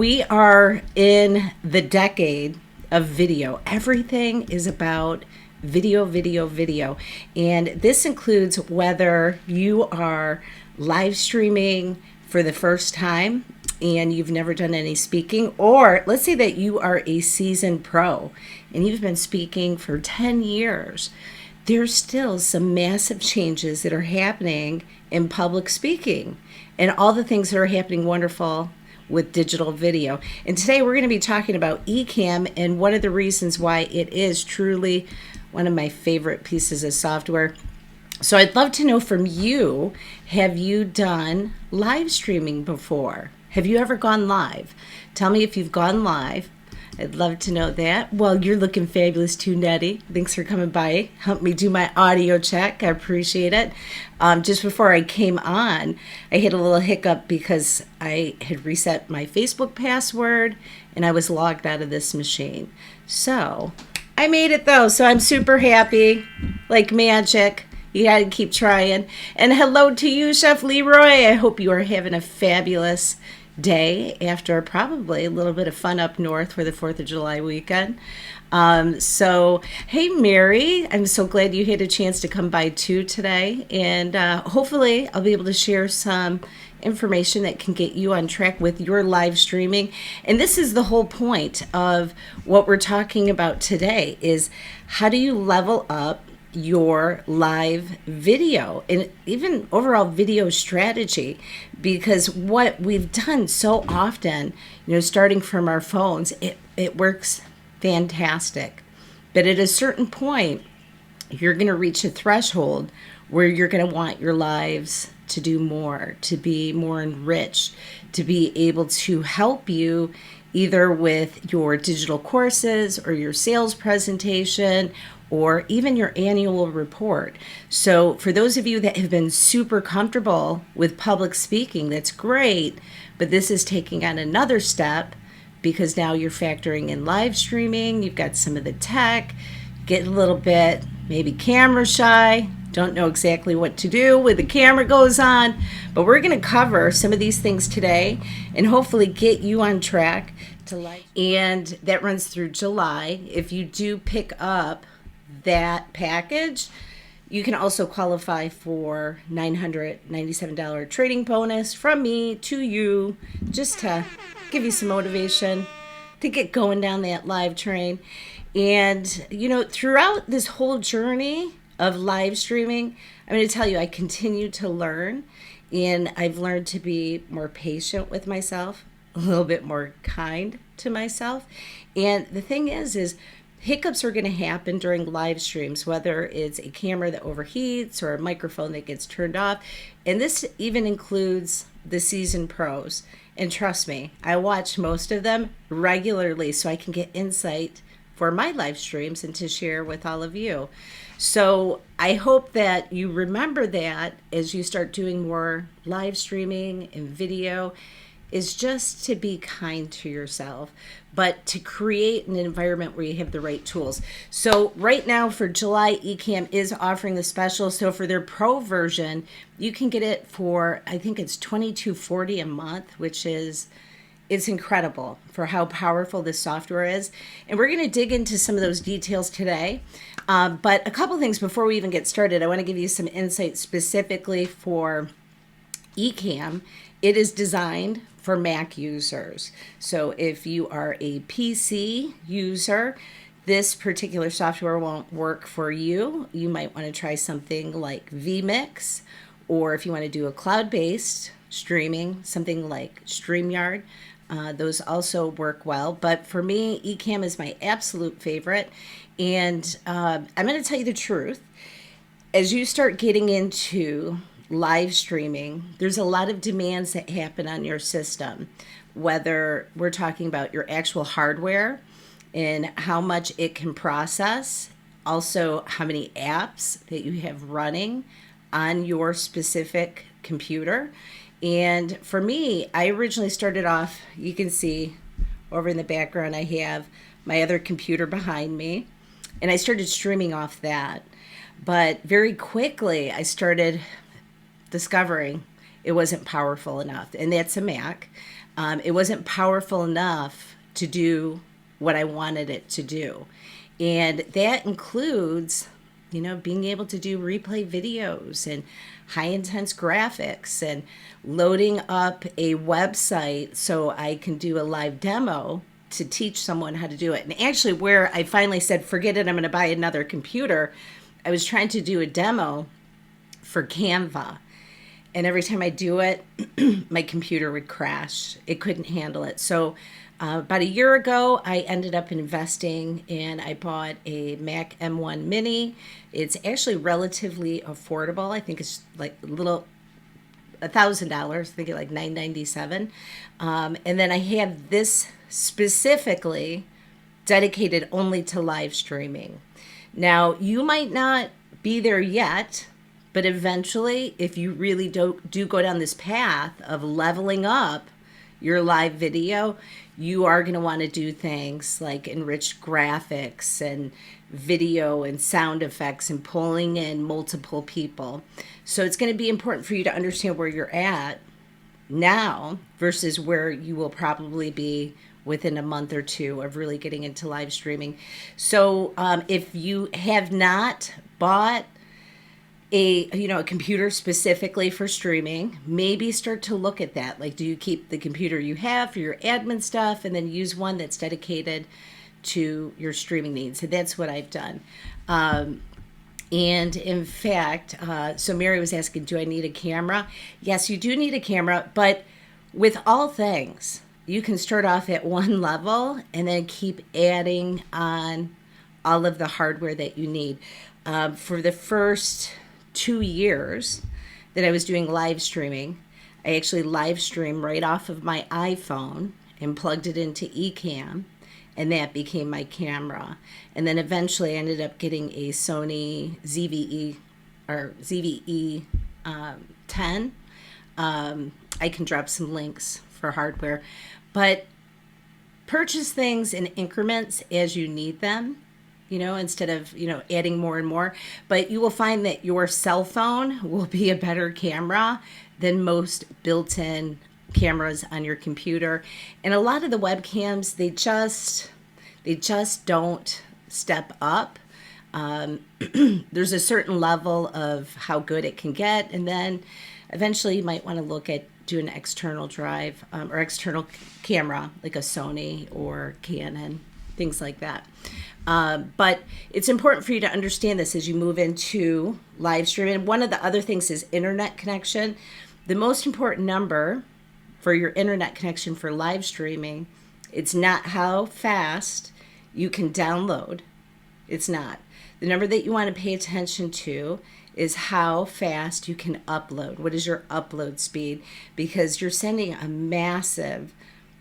We are in the decade of video. Everything is about video, video, video. And this includes whether you are live streaming for the first time and you've never done any speaking, or let's say that you are a seasoned pro and you've been speaking for 10 years. There's still some massive changes that are happening in public speaking and all the things that are happening wonderful with digital video. And today we're going to be talking about Ecamm and one of the reasons why it is truly one of my favorite pieces of software. So I'd love to know from you, have you done live streaming before? Have you ever gone live? Tell me if you've gone live. I'd love to know that. Well, you're looking fabulous too, Nettie. Thanks for coming by. Help me do my audio check. I appreciate it. Just before I came on, I hit a little hiccup because I had reset my Facebook password and I was logged out of this machine. So I made it though, so I'm super happy, like magic. You got to keep trying. And hello to you, Chef Leroy. I hope you are having a fabulous day after probably a little bit of fun up north for the 4th of July weekend. So, hey, Mary, I'm so glad you had a chance to come by too today. And hopefully I'll be able to share some information that can get you on track with your live streaming. And this is the whole point of what we're talking about today is how do you level up your live video and even overall video strategy, because what we've done so often, starting from our phones, it works fantastic, but at a certain point you're going to reach a threshold where you're going to want your lives to do more, to be more enriched, to be able to help you either with your digital courses or your sales presentation or even your annual report. So for those of you that have been super comfortable with public speaking, that's great, but this is taking on another step because now you're factoring in live streaming, you've got some of the tech, get a little bit maybe camera shy, don't know exactly what to do when the camera goes on, but we're going to cover some of these things today and hopefully get you on track to live. And that runs through July. If you do pick up that package, you can also qualify for $997 trading bonus from me to you, just to give you some motivation to get going down that live train. And throughout this whole journey of live streaming, I'm going to tell you, I continue to learn, and I've learned to be more patient with myself, a little bit more kind to myself. And the thing is hiccups are going to happen during live streams, whether it's a camera that overheats or a microphone that gets turned off. And this even includes the seasoned pros. And trust me, I watch most of them regularly so I can get insight for my live streams and to share with all of you. So I hope that you remember that as you start doing more live streaming and video, is just to be kind to yourself, but to create an environment where you have the right tools. So right now for July, Ecamm is offering the special. So for their pro version, you can get it for, I think it's $22.40 a month, which is, it's incredible for how powerful this software is. And we're going to dig into some of those details today. But a couple things before we even get started, I want to give you some insight specifically for Ecamm. It is designed for Mac users. So if you are a PC user, this particular software won't work for you. You might want to try something like vMix, or if you want to do a cloud-based streaming, something like StreamYard. Those also work well. But for me, Ecamm is my absolute favorite. And I'm going to tell you the truth. As you start getting into live streaming, there's a lot of demands that happen on your system, whether we're talking about your actual hardware and how much it can process, also how many apps that you have running on your specific computer. And for me, I originally started off, you can see over in the background, I have my other computer behind me, and I started streaming off that. But very quickly, I started discovering it wasn't powerful enough, and that's a Mac. It wasn't powerful enough to do what I wanted it to do. And that includes, being able to do replay videos and high intense graphics and loading up a website so I can do a live demo to teach someone how to do it. And actually, where I finally said, forget it, I'm going to buy another computer, I was trying to do a demo for Canva. And every time I do it, my computer would crash. It couldn't handle it. So about a year ago, I ended up investing and I bought a Mac M1 Mini. It's actually relatively affordable. I think it's like $1,000. I think it's like $997. And then I have this specifically dedicated only to live streaming. Now, you might not be there yet, but eventually, if you really do go down this path of leveling up your live video, you are going to want to do things like enriched graphics and video and sound effects and pulling in multiple people. So it's going to be important for you to understand where you're at now versus where you will probably be within a month or two of really getting into live streaming. So if you have not bought a computer specifically for streaming, maybe start to look at that. Like, do you keep the computer you have for your admin stuff and then use one that's dedicated to your streaming needs? And that's what I've done. And in fact, so Mary was asking, do I need a camera? Yes, you do need a camera, but with all things, you can start off at one level and then keep adding on all of the hardware that you need. For the first 2 years that I was doing live streaming, I actually live streamed right off of my iPhone and plugged it into Ecamm, and that became my camera. And then eventually I ended up getting a Sony ZVE 10. I can drop some links for hardware, but purchase things in increments as you need them, instead of, adding more and more. But you will find that your cell phone will be a better camera than most built-in cameras on your computer. And a lot of the webcams, they just don't step up. There's a certain level of how good it can get. And then eventually you might want to look at doing an external drive or external camera, like a Sony or Canon, things like that. But it's important for you to understand this as you move into live streaming. And one of the other things is internet connection. The most important number for your internet connection for live streaming, it's not how fast you can download. It's not. The number that you want to pay attention to is how fast you can upload. What is your upload speed? Because you're sending a massive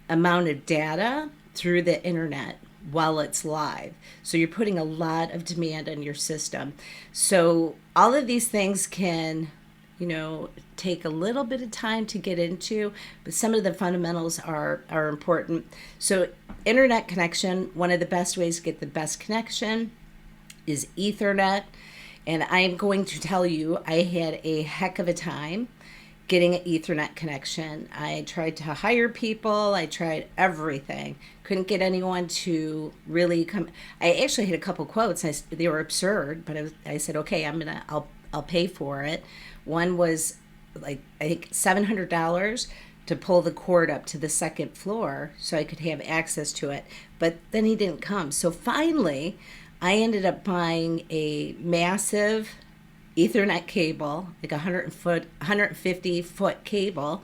amount of data through the internet while it's live. So you're putting a lot of demand on your system. So all of these things can, take a little bit of time to get into, but some of the fundamentals are important. So internet connection, one of the best ways to get the best connection is Ethernet. And I am going to tell you, I had a heck of a time getting an Ethernet connection. I tried to hire people. I tried everything. Couldn't get anyone to really come. I actually had a couple quotes. They were absurd, but I said, okay, I'll pay for it. One was like, I think $700 to pull the cord up to the second floor so I could have access to it. But then he didn't come. So finally, I ended up buying a massive Ethernet cable, like 150-foot cable,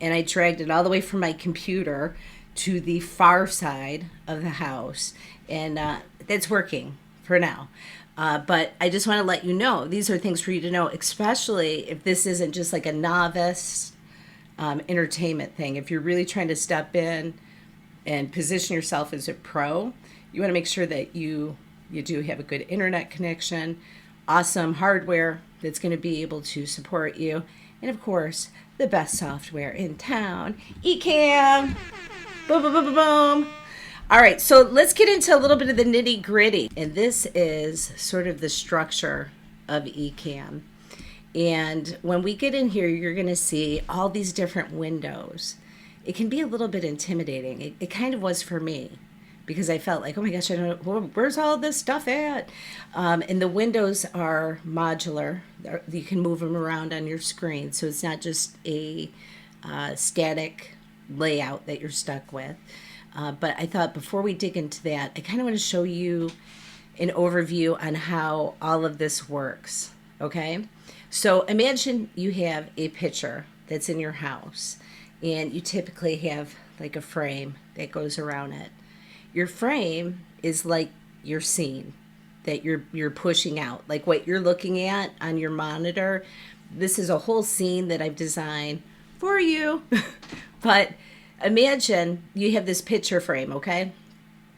and I dragged it all the way from my computer to the far side of the house, and that's working for now. But I just want to let you know, these are things for you to know, especially if this isn't just like a novice entertainment thing. If you're really trying to step in and position yourself as a pro, you want to make sure that you do have a good internet connection, awesome hardware that's going to be able to support you, and of course, the best software in town, Ecamm. Boom, boom, boom, boom, boom. All right, so let's get into a little bit of the nitty gritty. And this is sort of the structure of Ecamm. And when we get in here, you're going to see all these different windows. it can be a little bit intimidating. It kind of was for me, because I felt like, oh my gosh, I don't know, where's all this stuff at? And the windows are modular. You can move them around on your screen, so it's not just a static layout that you're stuck with. But I thought before we dig into that, I kind of want to show you an overview on how all of this works, okay? So imagine you have a picture that's in your house, and you typically have like a frame that goes around it. Your frame is like your scene that you're pushing out, like what you're looking at on your monitor. This is a whole scene that I've designed for you. But imagine you have this picture frame, okay?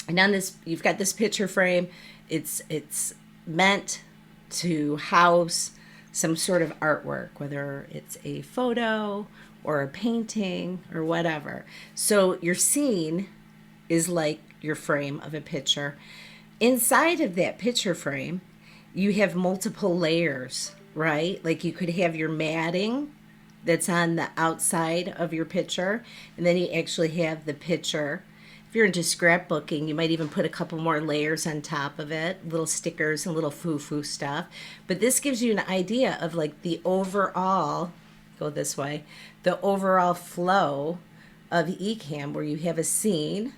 And on this, you've got this picture frame. It's meant to house some sort of artwork, whether it's a photo or a painting or whatever. So your scene is like your frame of a picture. Inside of that picture frame, you have multiple layers, right? Like you could have your matting that's on the outside of your picture, and then you actually have the picture. If you're into scrapbooking, you might even put a couple more layers on top of it, little stickers and little foo-foo stuff. But this gives you an idea of like the overall, go this way, the overall flow of Ecamm, where you have a scene,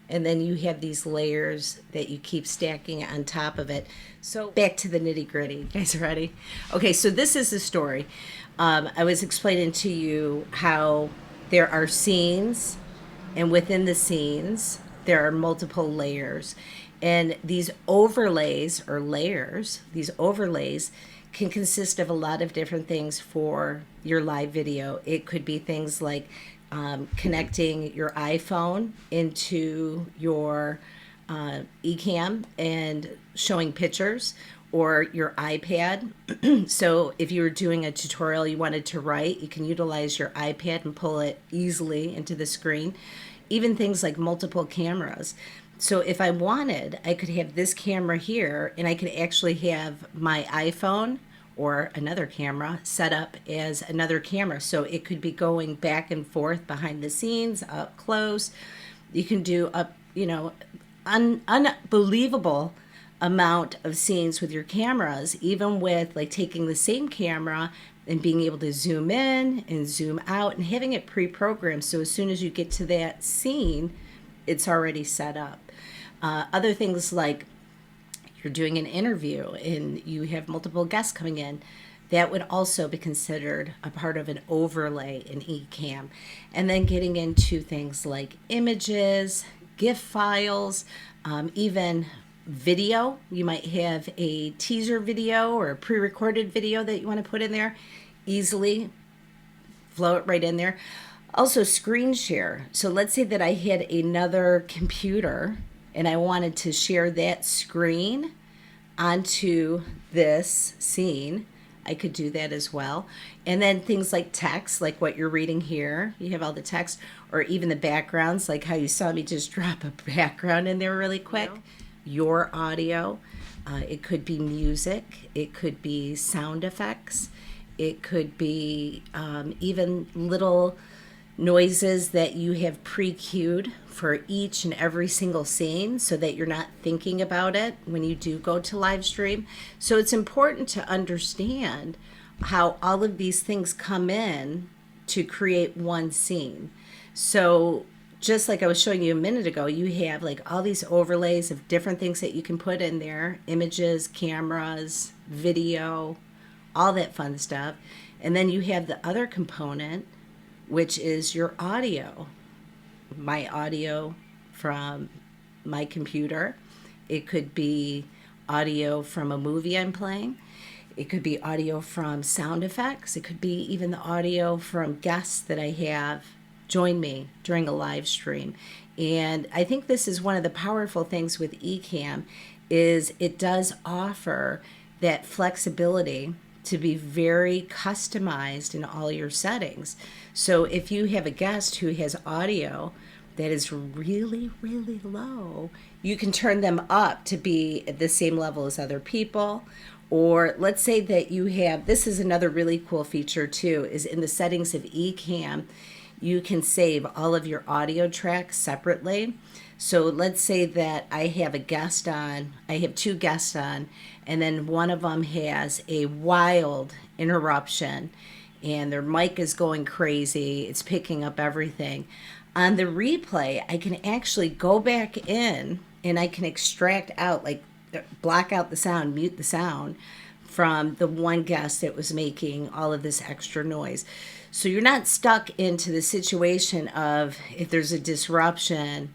and then you have these layers that you keep stacking on top of it. So back to the nitty gritty. You guys ready? Okay, so this is the story. I was explaining to you how there are scenes, and within the scenes, there are multiple layers. And these overlays or layers, these overlays can consist of a lot of different things for your live video. It could be things like connecting your iPhone into your Ecamm and showing pictures, or your iPad. So if you were doing a tutorial you wanted to write, you can utilize your iPad and pull it easily into the screen. Even things like multiple cameras. So if I wanted, I could have this camera here, and I could actually have my iPhone or another camera set up as another camera. So it could be going back and forth behind the scenes, up close. You can do unbelievable amount of scenes with your cameras, even with like taking the same camera and being able to zoom in and zoom out and having it pre-programmed. So as soon as you get to that scene, it's already set up. Other things like you're doing an interview and you have multiple guests coming in, that would also be considered a part of an overlay in Ecamm. And then getting into things like images, GIF files, even video. You might have a teaser video or a pre-recorded video that you want to put in there. Easily flow it right in there. Also screen share. So let's say that I had another computer and I wanted to share that screen onto this scene. I could do that as well. And then things like text, like what you're reading here, you have all the text, or even the backgrounds, like how you saw me just drop a background in there really quick. Your audio, it could be music, it could be sound effects, it could be even little noises that you have pre-cued for each and every single scene, so that you're not thinking about it when you do go to live stream. So it's important to understand how all of these things come in to create one scene. So just like I was showing you a minute ago, you have like all these overlays of different things that you can put in there: images, cameras, video, all that fun stuff. And then you have the other component, which is your audio. My audio from my computer. It could be audio from a movie I'm playing. It could be audio from sound effects. It could be even the audio from guests that I have join me during a live stream. And I think this is one of the powerful things with Ecamm, is it does offer that flexibility to be very customized in all your settings. So if you have a guest who has audio that is really, really low, you can turn them up to be at the same level as other people. Or let's say that you have, this is another really cool feature too, is in the settings of Ecamm, you can save all of your audio tracks separately. So let's say that I have a guest on, I have two guests on, and then one of them has a wild interruption and their mic is going crazy. It's picking up everything. On the replay, I can actually go back in and I can extract out, like block out the sound, mute the sound from the one guest that was making all of this extra noise. So you're not stuck into the situation of if there's a disruption,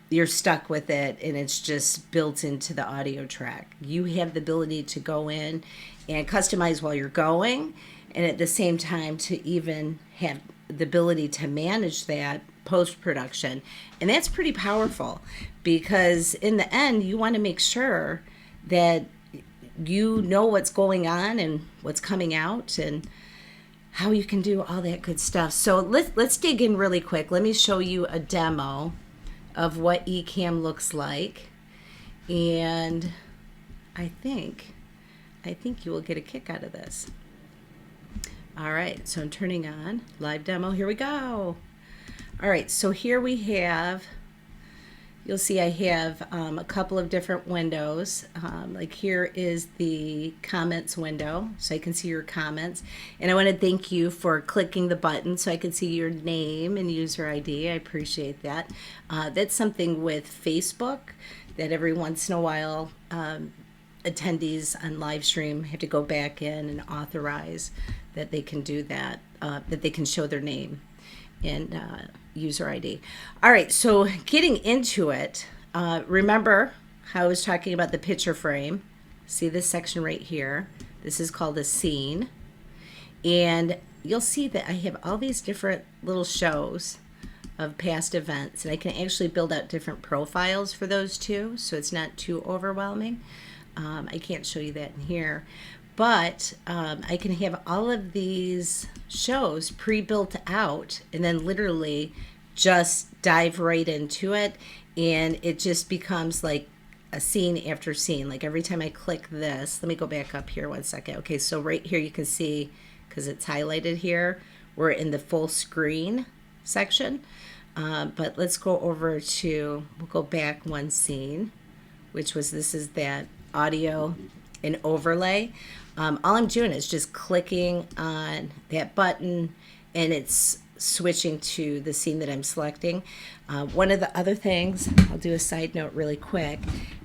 you're stuck with it and it's just built into the audio track. You have the ability to go in and customize while you're going, and at the same time to even have the ability to manage that post-production. And that's pretty powerful because in the end, you want to make sure that you know what's going on and what's coming out and how you can do all that good stuff. So let's dig in really quick. Let me show you a demo of what Ecamm looks like. And I think you will get a kick out of this. All right, so I'm turning on live demo. Here we go. All right, so here we have, you'll see I have a couple of different windows. Like here is the comments window, so I can see your comments. And I want to thank you for clicking the button so I can see your name and user ID. I appreciate that. That's something with Facebook that every once in a while attendees on Livestream have to go back in and authorize that they can do that, that they can show their name and user ID. All right, so getting into it, remember how I was talking about the picture frame. See this section right here? This is called a scene. And you'll see that I have all these different little shows of past events, and I can actually build out different profiles for those too, so it's not too overwhelming. I can't show you that in here, but I can have all of these shows pre-built out and then literally just dive right into it, and it just becomes like a scene after scene. Like every time I click this, let me go back up here one second. Okay, so right here you can see, because it's highlighted here, we're in the full screen section. But let's go over to, we'll go back one scene, which was, this is that audio and overlay. All I'm doing is just clicking on that button and it's switching to the scene that I'm selecting. One of the other things, I'll do a side note really quick,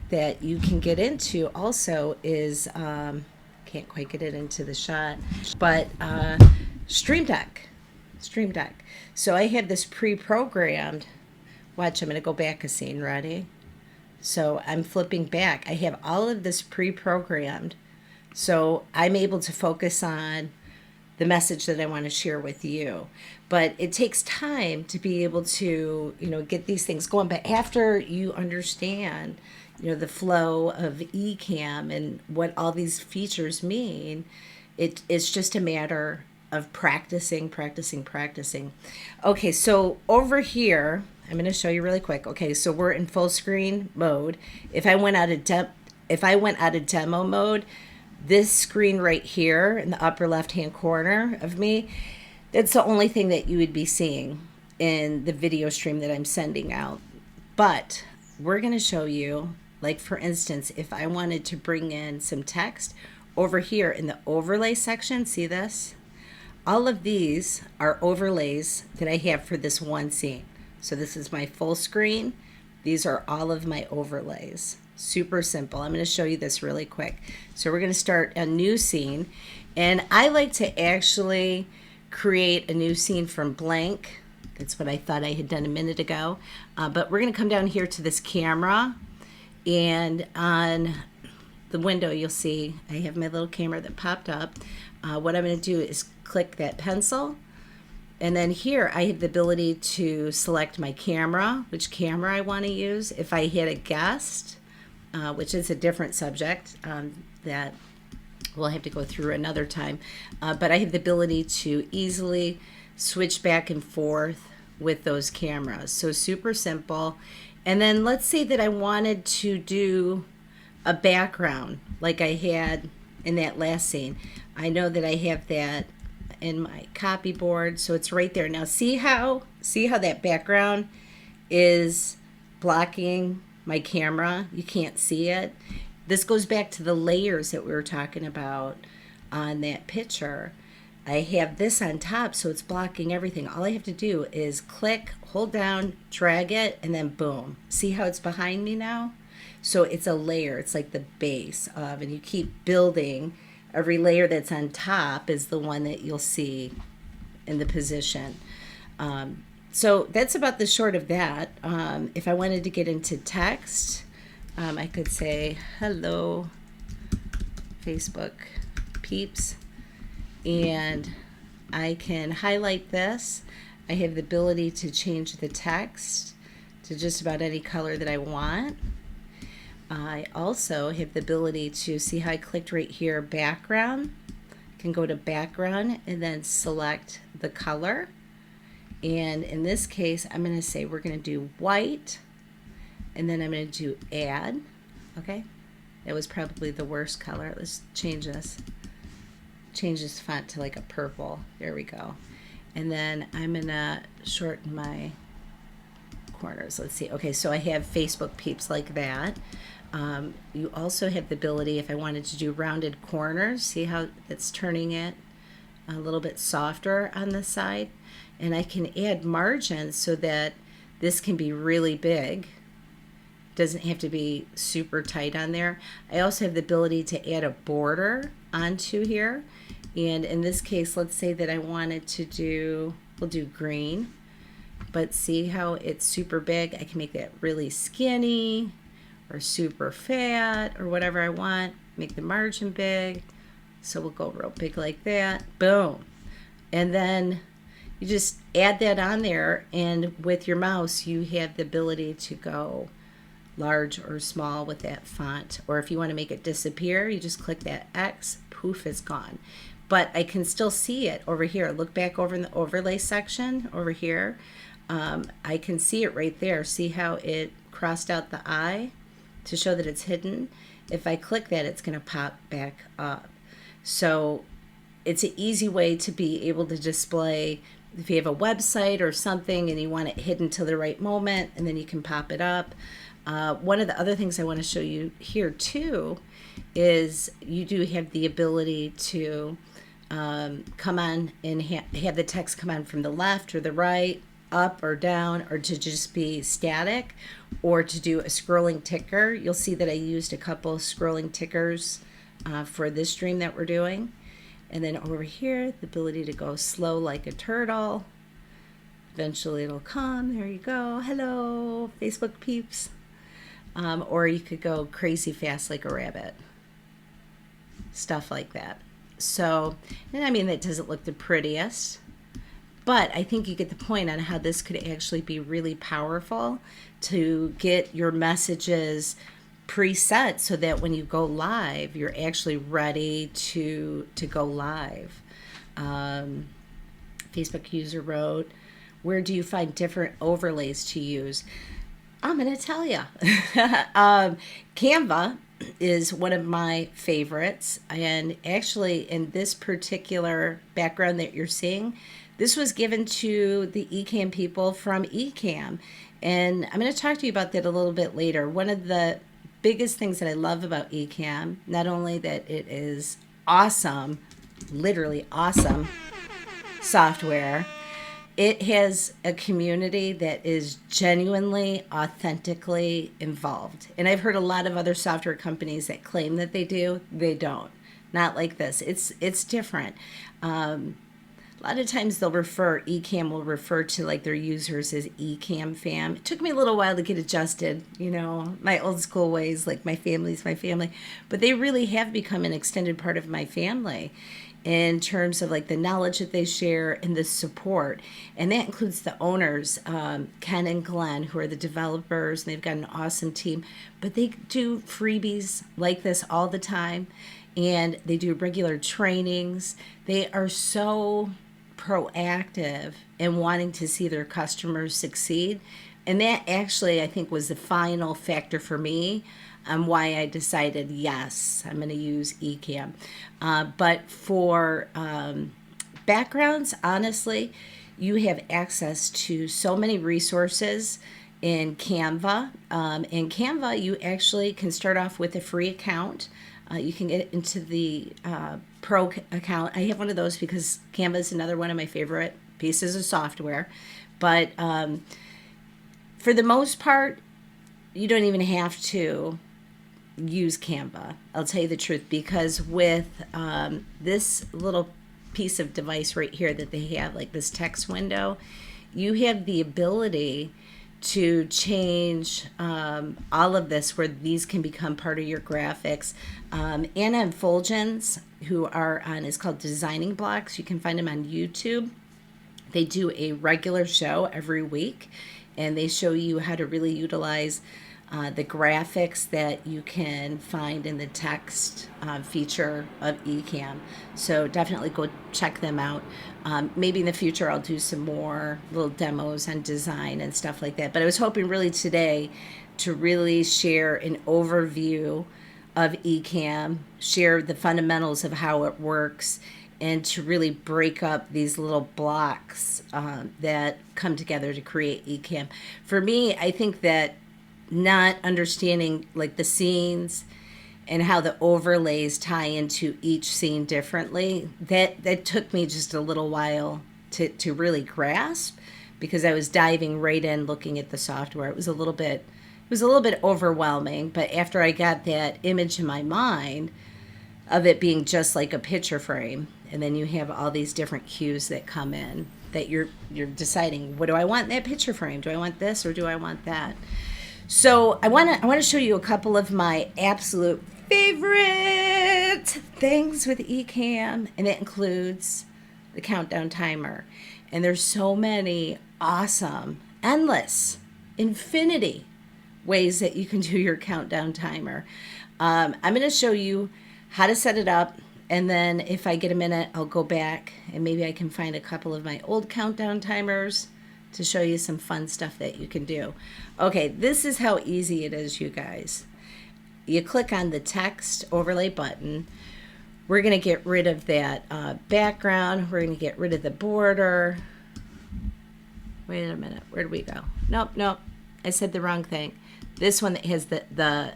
that you can get into also is, can't quite get it into the shot, but Stream Deck. So I have this pre-programmed, watch, I'm going to go back a scene, ready? So I'm flipping back. I have all of this pre-programmed, so I'm able to focus on the message that I want to share with you. But it takes time to be able to, get these things going. But after you understand, the flow of Ecamm and what all these features mean, it's just a matter of practicing. Okay, so over here, I'm going to show you really quick. Okay, so we're in full screen mode. If I went out of demo mode, this screen right here in the upper left-hand corner of me, that's the only thing that you would be seeing in the video stream that I'm sending out. But we're going to show you, like for instance, if I wanted to bring in some text over here in the overlay section, see this? All of these are overlays that I have for this one scene. So this is my full screen. These are all of my overlays. Super simple. I'm going to show you this really quick. So we're going to start a new scene. And I like to actually create a new scene from blank. That's what I thought I had done a minute ago. But we're going to come down here to this camera. And on the window, you'll see I have my little camera that popped up. What I'm going to do is click that pencil. And then here I have the ability to select my camera, which camera I want to use. If I hit a guest, which is a different subject that we'll have to go through another time, but I have the ability to easily switch back and forth with those cameras. So super simple. And then let's say that I wanted to do a background like I had in that last scene. I know that I have that in my copy board, so it's right there. Now see how that background is blocking my camera? You can't see it. This goes back to the layers that we were talking about on that picture. I have this on top, so it's blocking everything. All I have to do is click, hold down, drag it, and then boom. See how it's behind me now? So it's a layer. It's like the base of, and you keep building. Every layer that's on top is the one that you'll see in the position. So that's about the short of that. If I wanted to get into text, I could say, hello, Facebook peeps. And I can highlight this. I have the ability to change the text to just about any color that I want. I also have the ability to see how I clicked right here, background. I can go to background and then select the color. And in this case, I'm going to say we're going to do white, and then I'm going to do add. Okay, that was probably the worst color. Let's change this. Change this font to like a purple. There we go. And then I'm going to shorten my corners. Let's see. Okay, so I have Facebook peeps like that. You also have the ability, if I wanted to do rounded corners, see how it's turning it a little bit softer on the side. And I can add margins so that this can be really big. Doesn't have to be super tight on there. I also have the ability to add a border onto here. And in this case, let's say that I wanted to do, we'll do green. But see how it's super big? I can make that really skinny or super fat or whatever I want. Make the margin big. So we'll go real big like that. Boom. And then you just add that on there, and with your mouse you have the ability to go large or small with that font. Or if you want to make it disappear, you just click that X, poof, it's gone. But I can still see it over here. Look back over in the overlay section over here. I can see it right there. See how it crossed out the eye to show that it's hidden? If I click that, it's going to pop back up. So it's an easy way to be able to display if you have a website or something and you want it hidden till the right moment, and then you can pop it up. One of the other things I want to show you here too is you do have the ability to come on and have the text come on from the left or the right, up or down, or to just be static, or to do a scrolling ticker. You'll see that I used a couple scrolling tickers for this stream that we're doing. And then over here, the ability to go slow like a turtle. Eventually it'll come. There you go. Hello, Facebook peeps. Or you could go crazy fast like a rabbit. Stuff like that. So, and I mean, that doesn't look the prettiest, but I think you get the point on how this could actually be really powerful to get your messages preset so that when you go live, you're actually ready to go live. Facebook user wrote, where do you find different overlays to use? I'm going to tell you. Canva is one of my favorites. And actually, in this particular background that you're seeing, this was given to the Ecamm people from Ecamm. And I'm going to talk to you about that a little bit later. One of the biggest things that I love about Ecamm, not only that it is awesome, literally awesome software, it has a community that is genuinely, authentically involved. And I've heard a lot of other software companies that claim that they do. They don't. Not like this. It's different. A lot of times Ecamm will refer to like their users as Ecamm fam. It took me a little while to get adjusted, my old school ways, like my family's my family. But they really have become an extended part of my family in terms of like the knowledge that they share and the support. And that includes the owners, Ken and Glenn, who are the developers, and they've got an awesome team. But they do freebies like this all the time, and they do regular trainings. They are so proactive in wanting to see their customers succeed. And that actually, I think, was the final factor for me on why I decided, yes, I'm going to use Ecamm. But for Backgrounds, honestly, you have access to so many resources in Canva. In Canva, you actually can start off with a free account. You can get into the pro account. I have one of those because Canva is another one of my favorite pieces of software. But for the most part, you don't even have to use Canva. I'll tell you the truth, because with this little piece of device right here that they have, like this text window, you have the ability to change all of this, where these can become part of your graphics. Anna and Fulgens, who are on, is called Designing Blocks. You can find them on YouTube. They do a regular show every week, and they show you how to really utilize the graphics that you can find in the text feature of Ecamm. So definitely go check them out. Maybe in the future I'll do some more little demos on design and stuff like that. But I was hoping really today to really share an overview of Ecamm, share the fundamentals of how it works, and to really break up these little blocks that come together to create Ecamm. For me, I think that not understanding like the scenes and how the overlays tie into each scene differently, that took me just a little while to really grasp, because I was diving right in looking at the software. It was a little bit overwhelming, but after I got that image in my mind of it being just like a picture frame, and then you have all these different cues that come in that you're deciding, what do I want in that picture frame? Do I want this or do I want that? So I want to show you a couple of my absolute favorite things with Ecamm, and it includes the countdown timer. And there's so many awesome, endless, infinity ways that you can do your countdown timer. I'm going to show you how to set it up, and then if I get a minute, I'll go back and maybe I can find a couple of my old countdown timers to show you some fun stuff that you can do. Okay, this is how easy it is, you guys. You click on the text overlay button. We're going to get rid of that background. We're going to get rid of the border. Wait a minute, where did we go? Nope, I said the wrong thing. This one that has the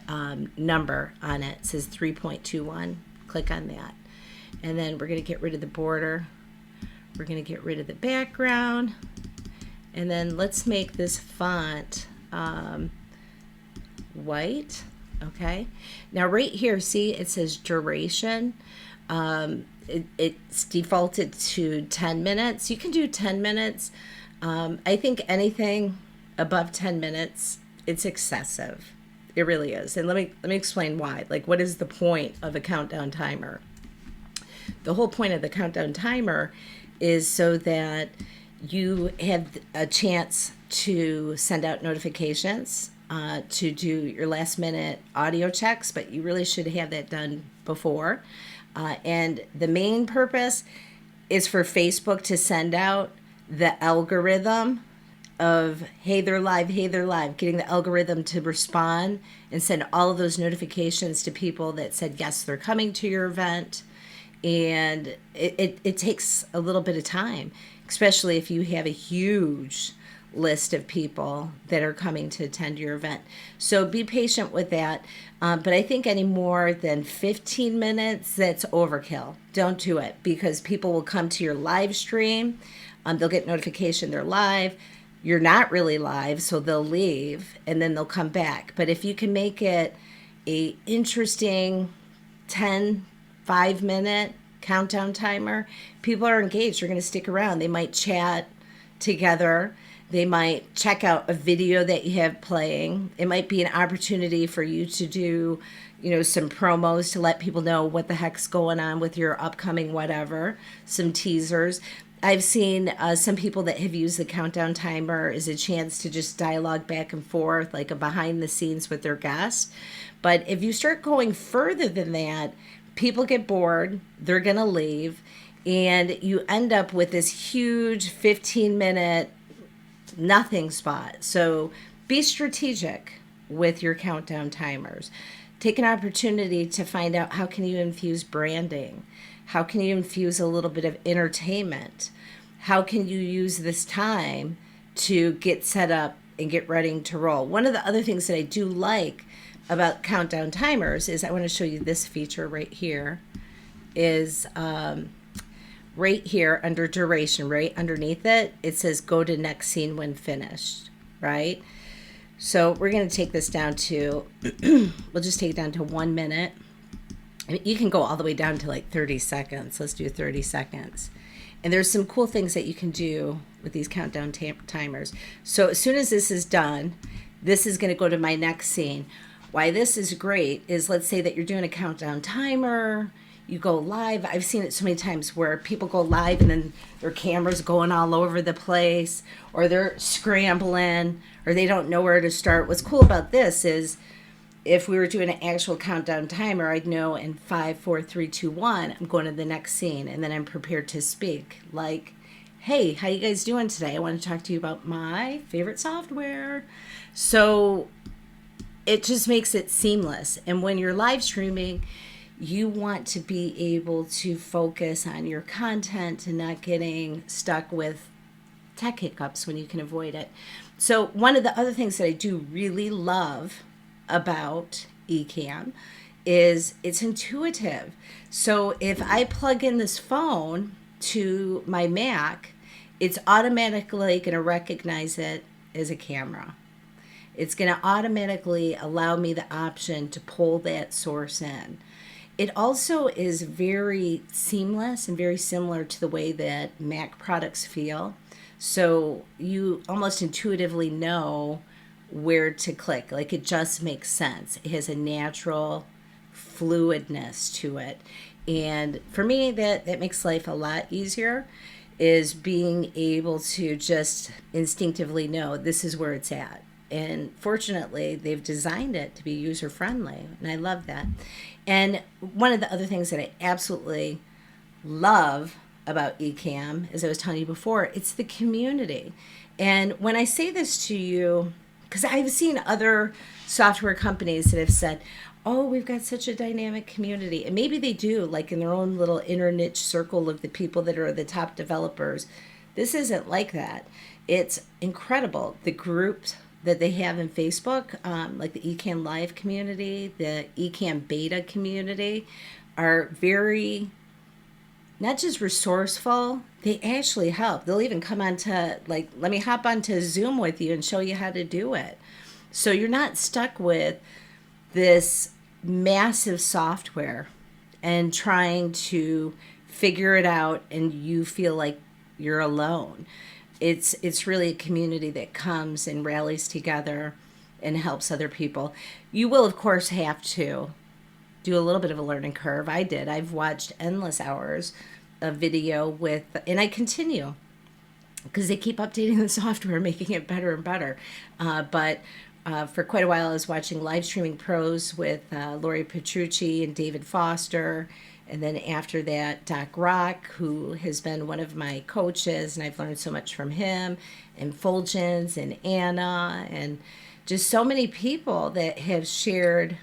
number on it says 3.21. Click on that. And then we're going to get rid of the border. We're going to get rid of the background. And then let's make this font white. Okay. Now right here, see, it says duration. It's defaulted to 10 minutes. You can do 10 minutes. I think anything above 10 minutes, it's excessive. It really is. And let me explain why. Like, what is the point of a countdown timer? The whole point of the countdown timer is so that you have a chance to send out notifications, to do your last minute audio checks, but you really should have that done before. And the main purpose is for Facebook to send out the algorithm of, hey, they're live, getting the algorithm to respond and send all of those notifications to people that said, yes, they're coming to your event. And it takes a little bit of time, especially if you have a huge list of people that are coming to attend your event. So be patient with that. But I think any more than 15 minutes, that's overkill. Don't do it, because people will come to your live stream. They'll get notification they're live. You're not really live, so they'll leave and then they'll come back. But if you can make it a interesting 5-minute countdown timer, people are engaged. They're going to stick around. They might chat together. They might check out a video that you have playing. It might be an opportunity for you to do, some promos to let people know what the heck's going on with your upcoming whatever, some teasers. I've seen some people that have used the countdown timer as a chance to just dialogue back and forth, like a behind the scenes with their guests. But if you start going further than that, people get bored, they're going to leave, and you end up with this huge 15-minute nothing spot. So be strategic with your countdown timers. take an opportunity to find out how can you infuse branding? How can you infuse a little bit of entertainment? How can you use this time to get set up and get ready to roll? One of the other things that I do like about countdown timers is I want to show you this feature right here is right here under duration, right underneath it, it says go to next scene when finished, right? So we're going to take this down to, we'll just take it down to 1 minute. I mean, you can go all the way down to like 30 seconds. Let's do 30 seconds. And there's some cool things that you can do with these countdown timers. So as soon as this is done, this is going to go to my next scene. Why this is great is, let's say that you're doing a countdown timer, you go live. I've seen it so many times where people go live and then their camera's going all over the place, or they're scrambling, or they don't know where to start. What's cool about this is if we were doing an actual countdown timer, I'd know in 5, 4, 3, 2, 1, I'm going to the next scene, and then I'm prepared to speak. Like, hey, how you guys doing today? I want to talk to you about my favorite software. So it just makes it seamless. And when you're live streaming, you want to be able to focus on your content and not getting stuck with tech hiccups when you can avoid it. So one of the other things that I do really love about Ecamm is it's intuitive. So if I plug in this phone to my Mac, it's automatically going to recognize it as a camera. It's going to automatically allow me the option to pull that source in. It also is very seamless and very similar to the way that Mac products feel. So you almost intuitively know where to click. Like, it just makes sense. It has a natural fluidness to it. And for me, that makes life a lot easier, is being able to just instinctively know this is where it's at. And fortunately, they've designed it to be user-friendly, and I love that. And one of the other things that I absolutely love about Ecamm, as I was telling you before, it's the community. And when I say this to you, because I've seen other software companies that have said, oh, we've got such a dynamic community. And maybe they do, like in their own little inner niche circle of the people that are the top developers. This isn't like that. It's incredible. The groups that they have in Facebook, like the Ecamm Live community, the Ecamm Beta community, are very, not just resourceful, they actually help. They'll even come on to, like, let me hop onto Zoom with you and show you how to do it. So you're not stuck with this massive software and trying to figure it out and you feel like you're alone. It's really a community that comes and rallies together and helps other people. You will, of course, have to do a little bit of a learning curve. I did. I've watched endless hours of video with, and I continue because they keep updating the software, making it better and better. But for quite a while, I was watching Live Streaming Pros with Lori Petrucci and David Foster. And then after that, Doc Rock, who has been one of my coaches, and I've learned so much from him, and Fulgens and Anna, and just so many people that have shared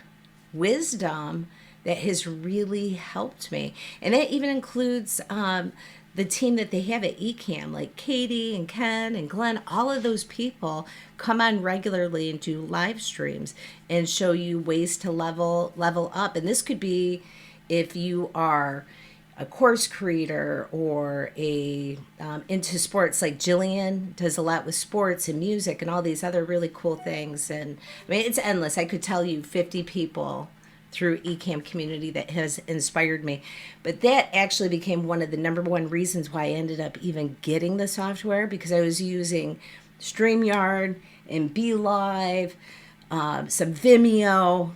wisdom that has really helped me. And that even includes the team that they have at Ecamm, like Katie and Ken and Glenn. All of those people come on regularly and do live streams and show you ways to level up. And this could be if you are a course creator or a into sports, like Jillian does a lot with sports and music and all these other really cool things. And I mean, it's endless. I could tell you 50 people through Ecamm community that has inspired me. But that actually became one of the number one reasons why I ended up even getting the software, because I was using StreamYard and BeLive, some Vimeo,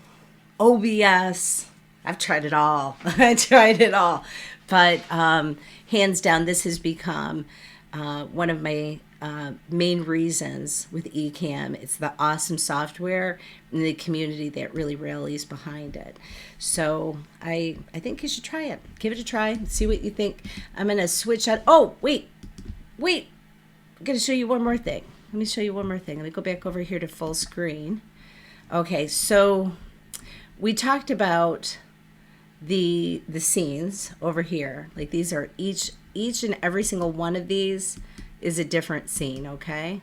OBS. I've tried it all. I tried it all. But hands down, this has become one of my main reasons with Ecamm. It's the awesome software and the community that really rallies behind it. So I think you should try it. Give it a try. See what you think. I'm going to switch out. Oh, wait. I'm going to show you one more thing. Let me show you one more thing. Let me go back over here to full screen. Okay, so we talked about the scenes over here. Like these are each and every single one of these is a different scene, okay?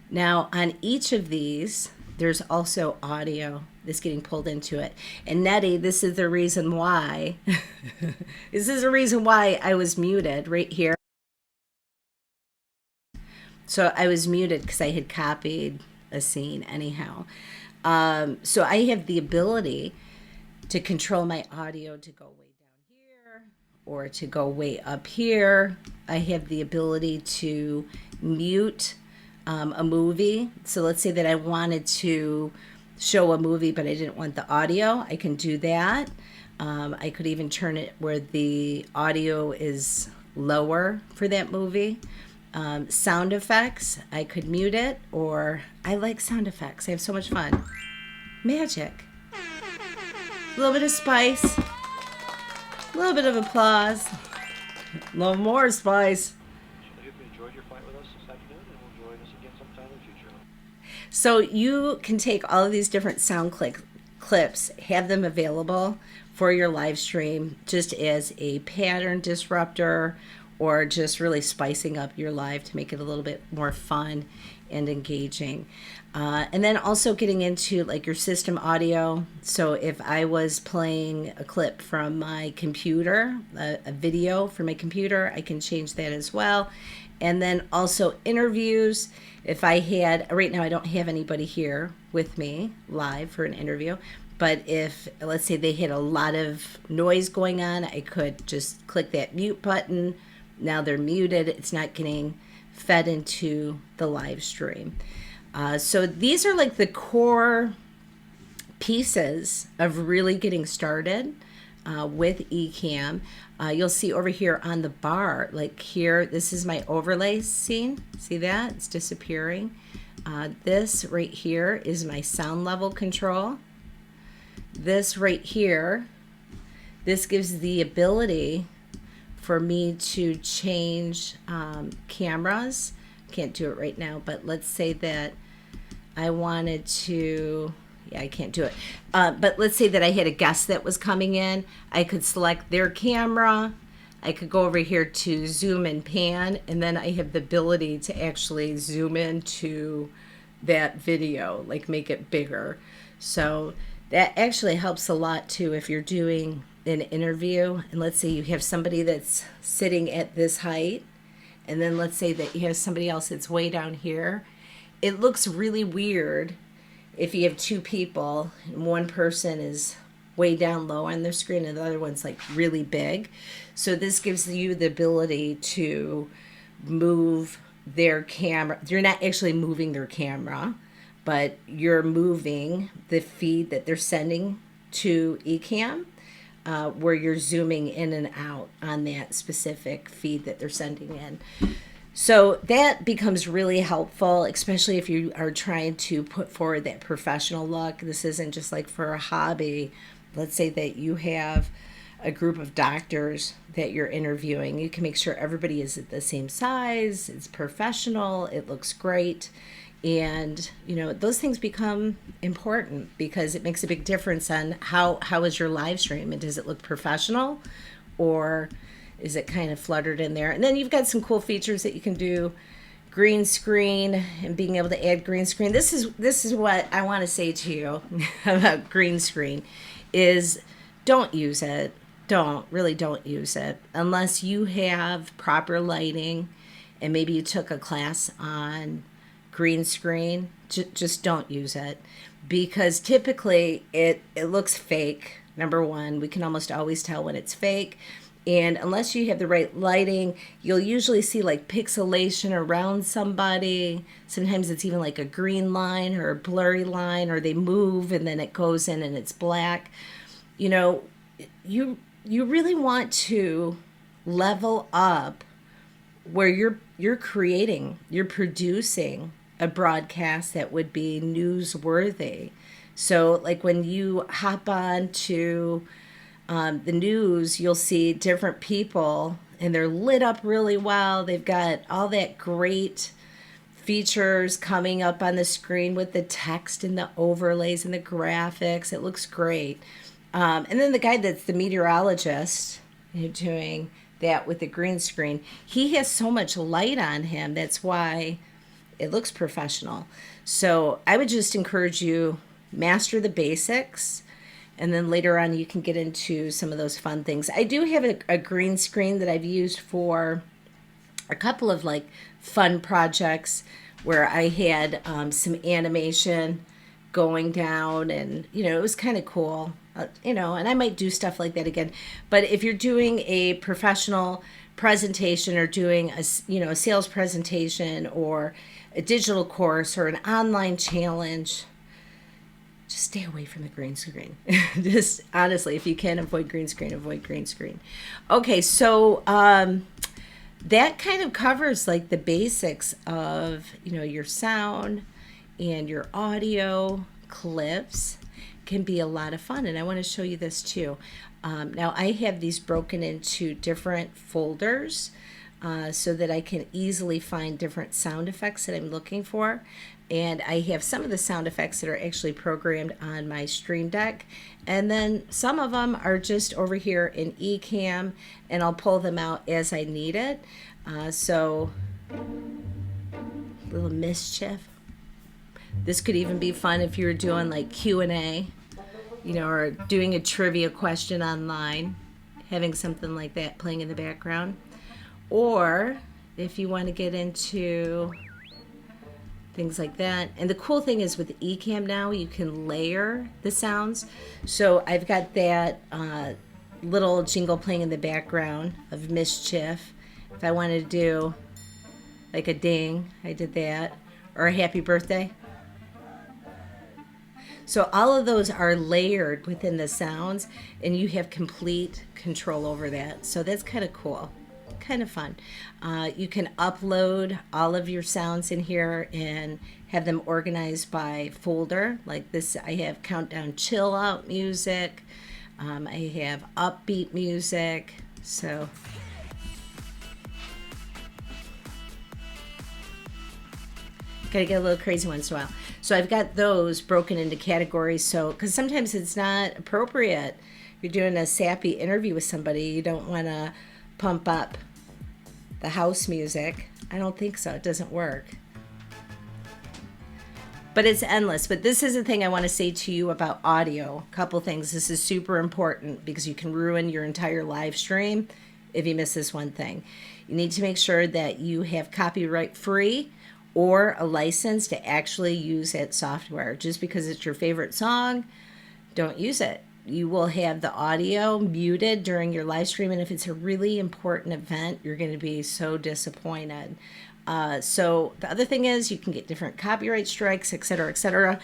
Now on each of these, there's also audio that's getting pulled into it. And Nettie, this is the reason why, this is the reason why I was muted right here. So I was muted because I had copied a scene anyhow. So I have the ability to control my audio to go way down here or to go way up here. I have the ability to mute a movie. So let's say that I wanted to show a movie, but I didn't want the audio. I can do that. I could even turn it where the audio is lower for that movie. Sound effects, I could mute it, or I like sound effects. I have so much fun. Magic. A little bit of spice. A little bit of applause. A little more spice. I hope you enjoyed your fight with us this afternoon, and will join us again sometime in the future. So you can take all of these different sound clips, have them available for your live stream just as a pattern disruptor, or just really spicing up your live to make it a little bit more fun and engaging. And then also getting into like your system audio. So if I was playing a clip from my computer, a video from my computer, I can change that as well. And then also interviews. If I had, right now I don't have anybody here with me live for an interview, but if, let's say they had a lot of noise going on, I could just click that mute button. Now they're muted. It's not getting fed into the live stream. So these are like the core pieces of really getting started with Ecamm. You'll see over here on the bar, like here, this is my overlay scene. See that? It's disappearing. This right here is my sound level control. This right here, this gives the ability for me to change cameras. Can't do it right now, but let's say that I wanted to, yeah, I can't do it. But let's say that I had a guest that was coming in. I could select their camera. I could go over here to zoom and pan, and then I have the ability to actually zoom into that video, like make it bigger. So that actually helps a lot too if you're doing an interview, and let's say you have somebody that's sitting at this height, and then let's say that you have somebody else that's way down here. It looks really weird if you have two people and one person is way down low on their screen and the other one's like really big. So this gives you the ability to move their camera. You're not actually moving their camera, but you're moving the feed that they're sending to Ecamm. Where you're zooming in and out on that specific feed that they're sending in. So that becomes really helpful, especially if you are trying to put forward that professional look. This isn't just like for a hobby. Let's say that you have a group of doctors that you're interviewing. You can make sure everybody is at the same size, it's professional, it looks great. And, you know, those things become important because it makes a big difference on how is your live stream, and does it look professional or is it kind of fluttered in there? And then you've got some cool features that you can do, green screen and being able to add green screen. This is what I want to say to you about green screen is don't use it. Don't use it unless you have proper lighting and maybe you took a class on green screen. Just don't use it because typically it looks fake. Number one, we can almost always tell when it's fake, and unless you have the right lighting, you'll usually see like pixelation around somebody. Sometimes it's even like a green line or a blurry line, or they move and then it goes in and it's black. You know, you really want to level up where you're producing a broadcast that would be newsworthy. So like when you hop on to the news, you'll see different people and they're lit up really well. They've got all that great features coming up on the screen with the text and the overlays and the graphics. It looks great. And then the guy that's the meteorologist, doing that with the green screen, he has so much light on him. That's why it looks professional. So I would just encourage you, master the basics, and then later on you can get into some of those fun things. I do have a green screen that I've used for a couple of like fun projects where I had some animation going down, and it was kind of cool. And I might do stuff like that again. But if you're doing a professional presentation or doing a sales presentation or a digital course or an online challenge, just stay away from the green screen. Just honestly, if you can avoid green screen, avoid green screen. Okay, so that kind of covers like the basics of your sound and your audio clips. Can be a lot of fun, and I want to show you this too. Now I have these broken into different folders so that I can easily find different sound effects that I'm looking for, and I have some of the sound effects that are actually programmed on my Stream Deck, and then some of them are just over here in Ecamm, and I'll pull them out as I need it. So little mischief. This could even be fun if you were doing like Q&A, or doing a trivia question online, having something like that playing in the background. Or if you want to get into things like that. And the cool thing is with Ecamm now, you can layer the sounds. So I've got that little jingle playing in the background of mischief. If I wanted to do like a ding, I did that. Or a happy birthday. So all of those are layered within the sounds, and you have complete control over that. So that's kind of cool, kind of fun. You can upload all of your sounds in here and have them organized by folder. Like this, I have countdown chill out music. I have upbeat music. So gotta get a little crazy once in a while. So I've got those broken into categories. So, because sometimes it's not appropriate. You're doing a sappy interview with somebody, you don't want to pump up the house music. I don't think so. It doesn't work. But it's endless. But this is the thing I want to say to you about audio. A couple things. This is super important because you can ruin your entire live stream if you miss this one thing. You need to make sure that you have copyright free or a license to actually use that software. Just because it's your favorite song, don't use it. You will have the audio muted during your live stream, and if it's a really important event, you're going to be so disappointed. So the other thing is you can get different copyright strikes, etc., etc.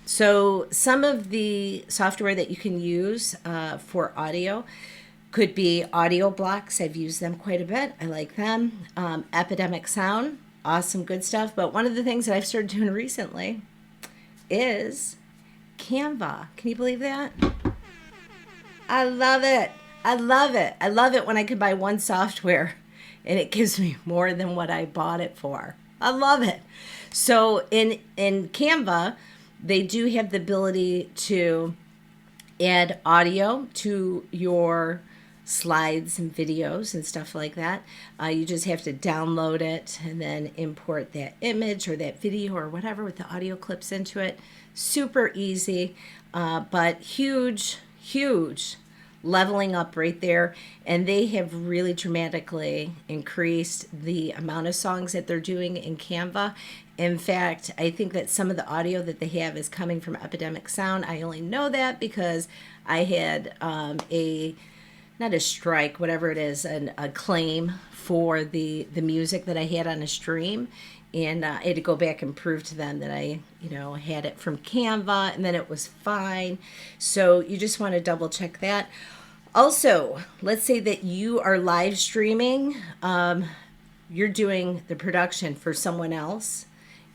So some of the software that you can use for audio could be audio blocks. I've used them quite a bit. I like them. Epidemic Sound. Awesome, good stuff. But one of the things that I've started doing recently is Canva. Can you believe that? I love it. I love it. I love it when I can buy one software and it gives me more than what I bought it for. I love it. So in Canva, they do have the ability to add audio to your slides and videos and stuff like that. You just have to download it and then import that image or that video or whatever with the audio clips into it. Super easy, but huge leveling up right there. And they have really dramatically increased the amount of songs that they're doing in Canva. In fact, I think that some of the audio that they have is coming from Epidemic Sound. I only know that because I had not a strike, whatever it is, a claim for the music that I had on a stream. And I had to go back and prove to them that I, had it from Canva, and then it was fine. So you just want to double check that. Also, let's say that you are live streaming. You're doing the production for someone else,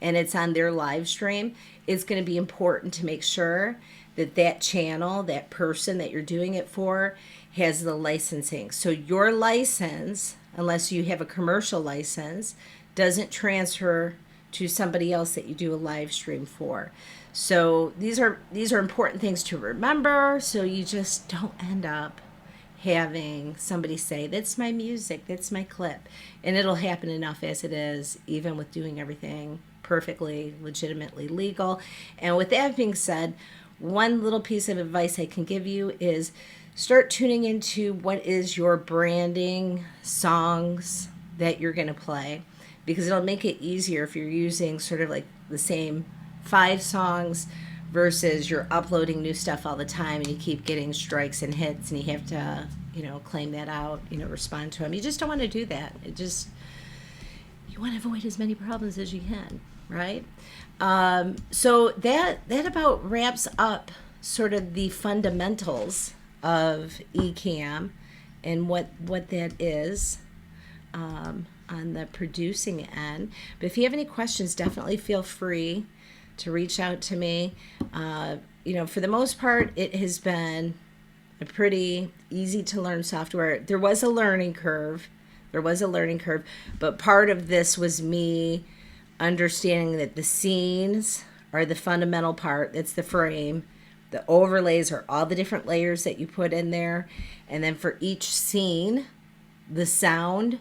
and it's on their live stream. It's going to be important to make sure that that channel, that person that you're doing it for, has the licensing. So your license, unless you have a commercial license, doesn't transfer to somebody else that you do a live stream for. So these are important things to remember, so you just don't end up having somebody say, that's my music, that's my clip. And it'll happen enough as it is, even with doing everything perfectly, legitimately legal. And with that being said, one little piece of advice I can give you is start tuning into what is your branding songs that you're going to play, because it'll make it easier if you're using sort of like the same 5 songs versus you're uploading new stuff all the time and you keep getting strikes and hits and you have to, claim that out, respond to them. You just don't want to do that. You want to avoid as many problems as you can, right? So that about wraps up sort of the fundamentals of Ecamm and what that is on the producing end. But if you have any questions, definitely feel free to reach out to me. For the most part, it has been a pretty easy to learn software. There was a learning curve, but part of this was me understanding that the scenes are the fundamental part. That's the frame. The overlays are all the different layers that you put in there. And then for each scene, the sound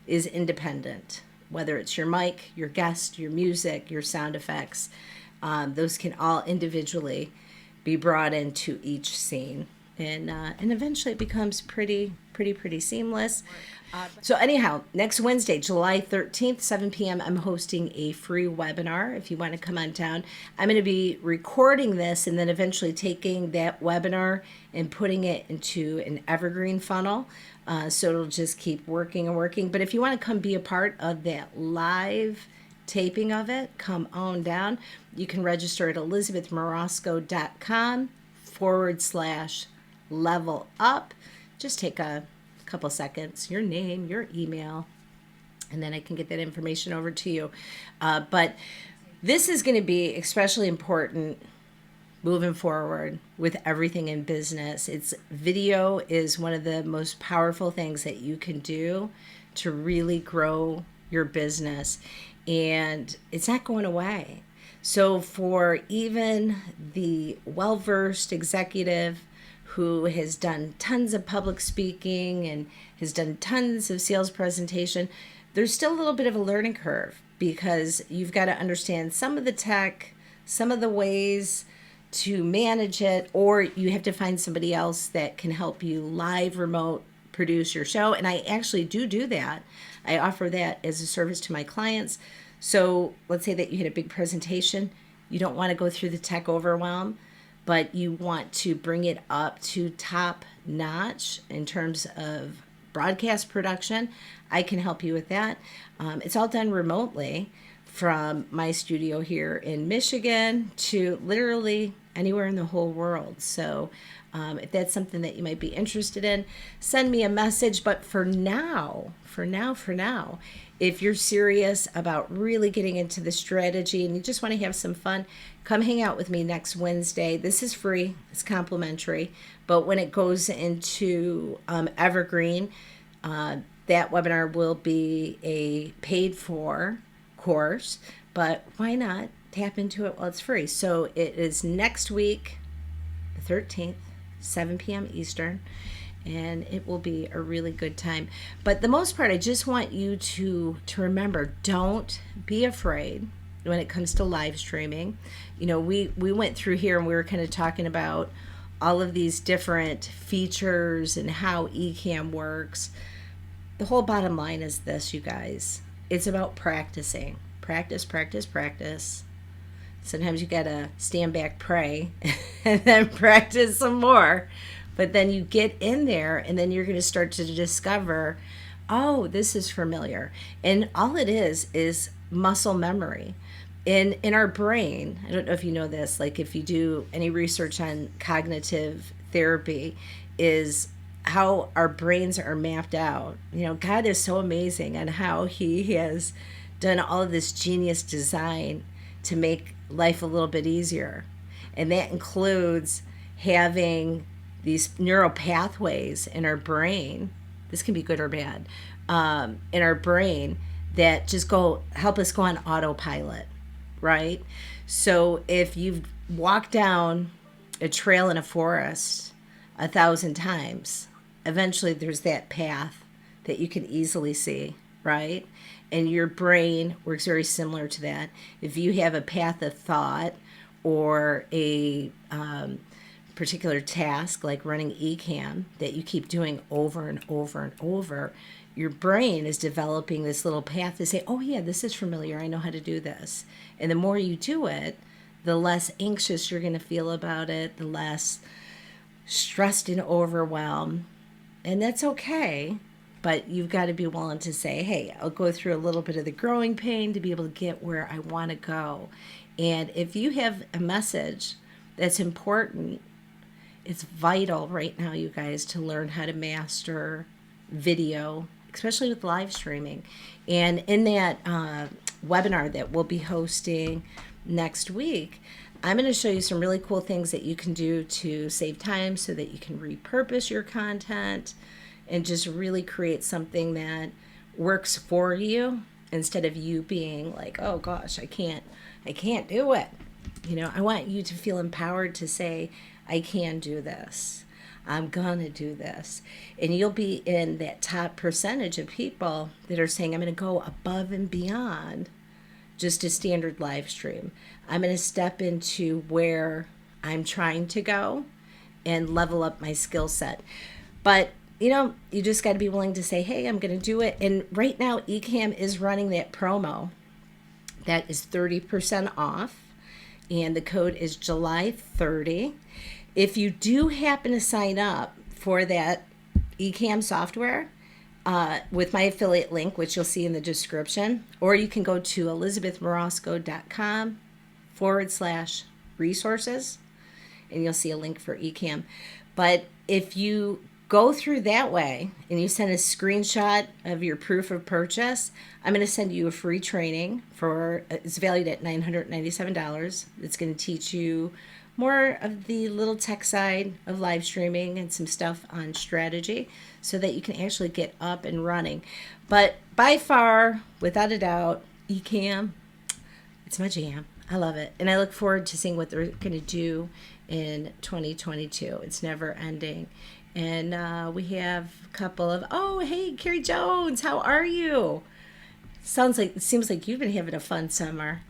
is independent. Whether it's your mic, your guest, your music, your sound effects, those can all individually be brought into each scene. And eventually it becomes pretty seamless. So anyhow, next Wednesday, July 13th, 7 p.m., I'm hosting a free webinar. If you want to come on down, I'm going to be recording this and then eventually taking that webinar and putting it into an evergreen funnel. So it'll just keep working and working. But if you want to come be a part of that live taping of it, come on down. You can register at elizabethmorosco.com/level up. Just take a couple seconds, your name, your email, and then I can get that information over to you. But this is going to be especially important moving forward with everything in business. Video is one of the most powerful things that you can do to really grow your business, and it's not going away. So for even the well-versed executive who has done tons of public speaking and has done tons of sales presentation, there's still a little bit of a learning curve, because you've got to understand some of the tech, some of the ways to manage it, or you have to find somebody else that can help you live remote produce your show. And I actually do that. I offer that as a service to my clients. So let's say that you had a big presentation. You don't want to go through the tech overwhelm, but you want to bring it up to top notch in terms of broadcast production. I can help you with that. It's all done remotely from my studio here in Michigan to literally anywhere in the whole world. So if that's something that you might be interested in, send me a message. But for now, if you're serious about really getting into the strategy and you just want to have some fun, come hang out with me next Wednesday. This is free, it's complimentary. But when it goes into Evergreen, that webinar will be a paid for course, but why not tap into it while it's free? So it is next week, the 13th, 7 p.m. Eastern, and it will be a really good time. But the most part, I just want you to remember, don't be afraid when it comes to live streaming. We went through here and we were kind of talking about all of these different features and how Ecamm works. The whole bottom line is this, you guys. It's about practicing. Practice. Sometimes you gotta stand back, pray, and then practice some more. But then you get in there and then you're gonna start to discover, oh, this is familiar. And all it is muscle memory. In our brain, I don't know if you know this, like if you do any research on cognitive therapy, is how our brains are mapped out. God is so amazing on how he has done all of this genius design to make life a little bit easier. And that includes having these neural pathways in our brain. This can be good or bad. In our brain that just help us go on autopilot, right? So if you've walked down a trail in a forest 1,000 times, eventually there's that path that you can easily see, right? And your brain works very similar to that. If you have a path of thought or a particular task like running Ecamm that you keep doing over and over and over, your brain is developing this little path to say, oh yeah, this is familiar, I know how to do this. And the more you do it, the less anxious you're going to feel about it, the less stressed and overwhelmed. And that's okay, but you've got to be willing to say, hey, I'll go through a little bit of the growing pain to be able to get where I want to go. And if you have a message that's important, it's vital right now, you guys, to learn how to master video, especially with live streaming. And in that webinar that we'll be hosting next week, I'm going to show you some really cool things that you can do to save time so that you can repurpose your content and just really create something that works for you instead of you being like, oh gosh, I can't do it. You know, I want you to feel empowered to say, I can do this. I'm gonna do this. And you'll be in that top percentage of people that are saying, I'm gonna go above and beyond just a standard live stream. I'm gonna step into where I'm trying to go and level up my skill set. But you know, you just got to be willing to say, hey, I'm going to do it. And right now, Ecamm is running that promo that is 30% off. And the code is July 30. If you do happen to sign up for that Ecamm software with my affiliate link, which you'll see in the description, or you can go to elizabethmorosco.com/resources, and you'll see a link for Ecamm. But if you go through that way and you send a screenshot of your proof of purchase, I'm going to send you a free training it's valued at $997. It's going to teach you more of the little tech side of live streaming and some stuff on strategy so that you can actually get up and running. But by far, without a doubt, Ecamm, it's my jam. I love it. And I look forward to seeing what they're going to do in 2022. It's never ending. And we have a couple of, oh, hey, Carrie Jones, how are you? It seems like you've been having a fun summer.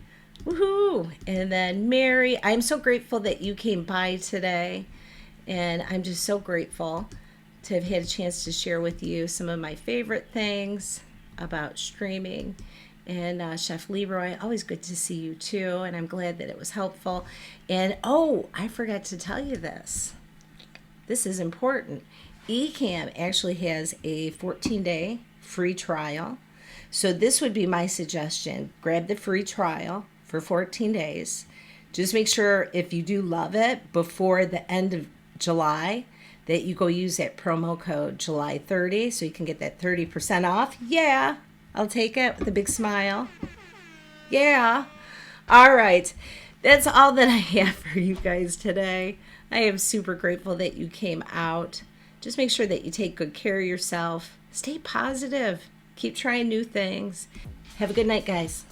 Woohoo! And then Mary, I'm so grateful that you came by today. And I'm just so grateful to have had a chance to share with you some of my favorite things about streaming. And Chef Leroy, always good to see you too. And I'm glad that it was helpful. And oh, I forgot to tell you this. This is important. Ecamm actually has a 14-day free trial. So this would be my suggestion. Grab the free trial for 14 days. Just make sure if you do love it before the end of July that you go use that promo code July 30 so you can get that 30% off. Yeah, I'll take it with a big smile. Yeah. All right. That's all that I have for you guys today. I am super grateful that you came out. Just make sure that you take good care of yourself. Stay positive. Keep trying new things. Have a good night, guys.